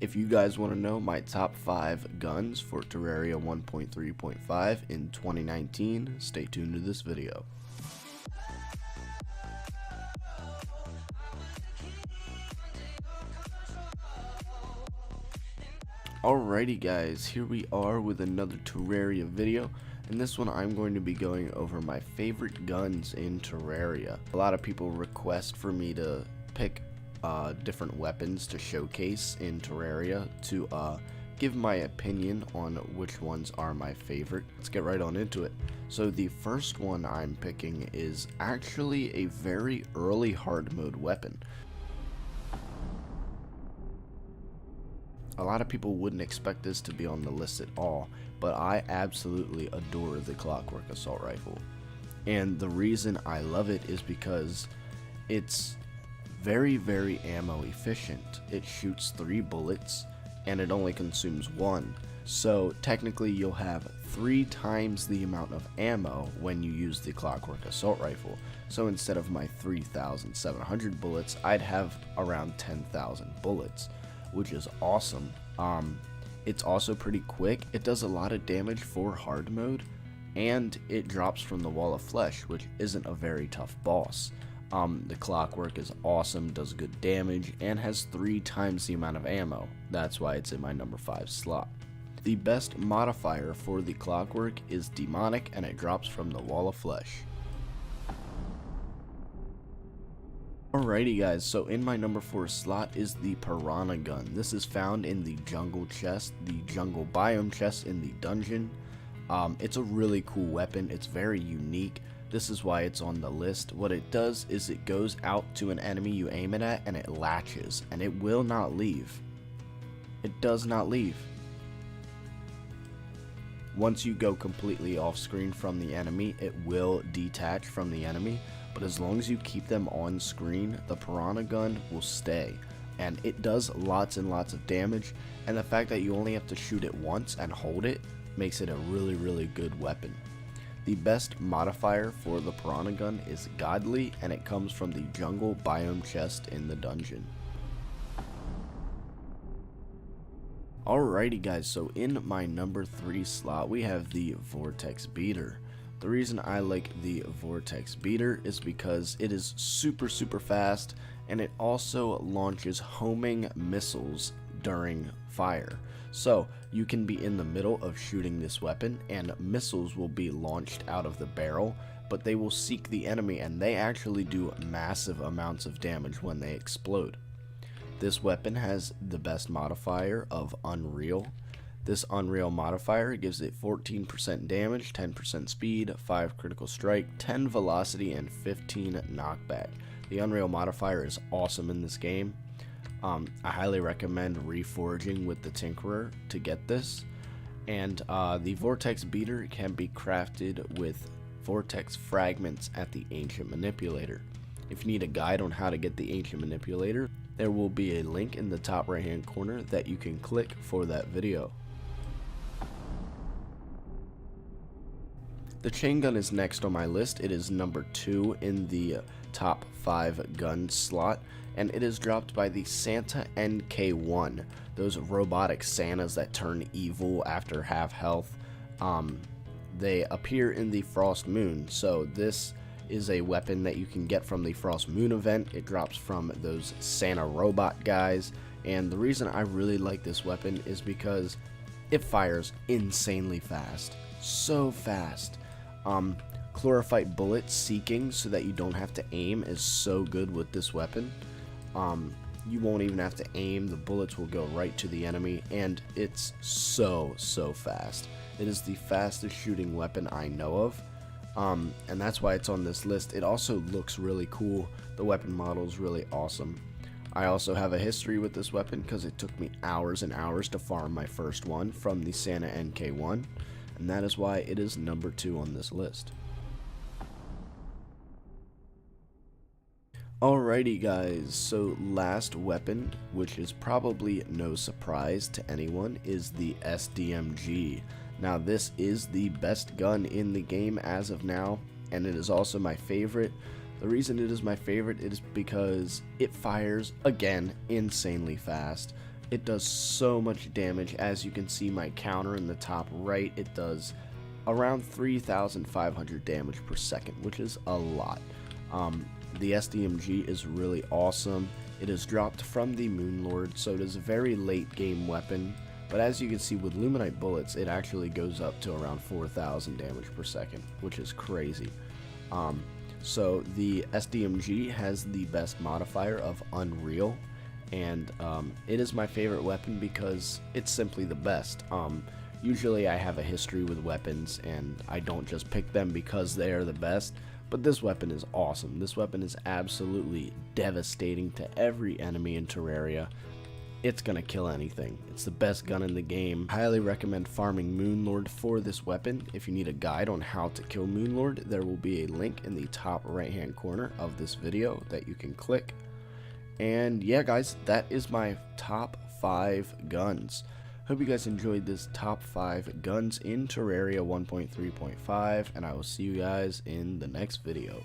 If you guys want to know my top 5 guns for Terraria 1.3.5 in 2019, stay tuned to this video. Alrighty guys, here we are with another Terraria video. In this one I'm going to be going over my favorite guns in Terraria. A lot of people request for me to pick different weapons to showcase in Terraria to give my opinion on which ones are my favorite. Let's get right on into it. So the first one I'm picking is actually a very early hard mode weapon. A lot of people wouldn't expect this to be on the list at all, but I absolutely adore the Clockwork Assault Rifle. And the reason I love it is because it's very ammo efficient. It shoots 3 bullets and it only consumes 1. So technically you'll have 3 times the amount of ammo when you use the Clockwork Assault Rifle. So instead of my 3,700 bullets, I'd have around 10,000 bullets, which is awesome. It's also pretty quick. It does a lot of damage for hard mode, and it drops from the Wall of Flesh, which isn't a very tough boss. The Clockwork is awesome, does good damage, and has 3 times the amount of ammo. That's why it's in my number 5 slot. The best modifier for the Clockwork is Demonic, and it drops from the Wall of Flesh. Alrighty guys, so in my number 4 slot is the Piranha Gun. This is found in the jungle chest, the jungle biome chest in the dungeon. It's a really cool weapon. It's very unique. This is why it's on the list. What it does is it goes out to an enemy you aim it at and it latches, and it will not leave. It does not leave. Once you go completely off screen from the enemy, it will detach from the enemy, but as long as you keep them on screen, the Piranha Gun will stay, and it does lots and lots of damage, and the fact that you only have to shoot it once and hold it makes it a really good weapon. The best modifier for the Piranha Gun is Godly, and it comes from the jungle biome chest in the dungeon. Alrighty guys, so in my number 3 slot we have the Vortex Beater. The reason I like the Vortex Beater is because it is super fast, and it also launches homing missiles during fire. So you can be in the middle of shooting this weapon and missiles will be launched out of the barrel, but they will seek the enemy and they actually do massive amounts of damage when they explode. This weapon has the best modifier of Unreal. This Unreal modifier gives it 14% damage, 10% speed, 5 critical strike, 10 velocity, and 15 knockback. The Unreal modifier is awesome in this game. I highly recommend reforging with the Tinkerer to get this. And the Vortex Beater can be crafted with Vortex Fragments at the Ancient Manipulator. If you need a guide on how to get the Ancient Manipulator, there will be a link in the top right hand corner that you can click for that video. The chain gun is next on my list. It is number 2 in the top 5 gun slot, and it is dropped by the Santa NK1, those robotic Santas that turn evil after half health. They appear in the Frost Moon, so this is a weapon that you can get from the Frost Moon event. It drops from those Santa robot guys, and the reason I really like this weapon is because it fires insanely fast, so fast. Chlorophyte bullet seeking so that you don't have to aim is so good with this weapon. You won't even have to aim, the bullets will go right to the enemy, and it's so fast. It is the fastest shooting weapon I know of, and that's why it's on this list. It also looks really cool. The weapon model is really awesome. I also have a history with this weapon because it took me hours and hours to farm my first one from the Santa NK1, and that is why it is number 2 on this list. Alrighty guys, so last weapon, which is probably no surprise to anyone, is the SDMG. Now this is the best gun in the game as of now, and it is also my favorite. The reason it is my favorite is because it fires, again, insanely fast. It does so much damage. As you can see, my counter in the top right, it does around 3,500 damage per second, which is a lot. The SDMG is really awesome. It is dropped from the Moonlord, so it is a very late game weapon, but as you can see with Luminite bullets, it actually goes up to around 4,000 damage per second, which is crazy. So the SDMG has the best modifier of Unreal, and it is my favorite weapon because it's simply the best. Usually I have a history with weapons and I don't just pick them because they are the best, but this weapon is awesome. This weapon is absolutely devastating to every enemy in Terraria. It's gonna kill anything. It's the best gun in the game. Highly recommend farming Moonlord for this weapon. If you need a guide on how to kill Moonlord, there will be a link in the top right hand corner of this video that you can click. And yeah guys, that is my top 5 guns. Hope you guys enjoyed this top 5 guns in Terraria 1.3.5, and I will see you guys in the next video.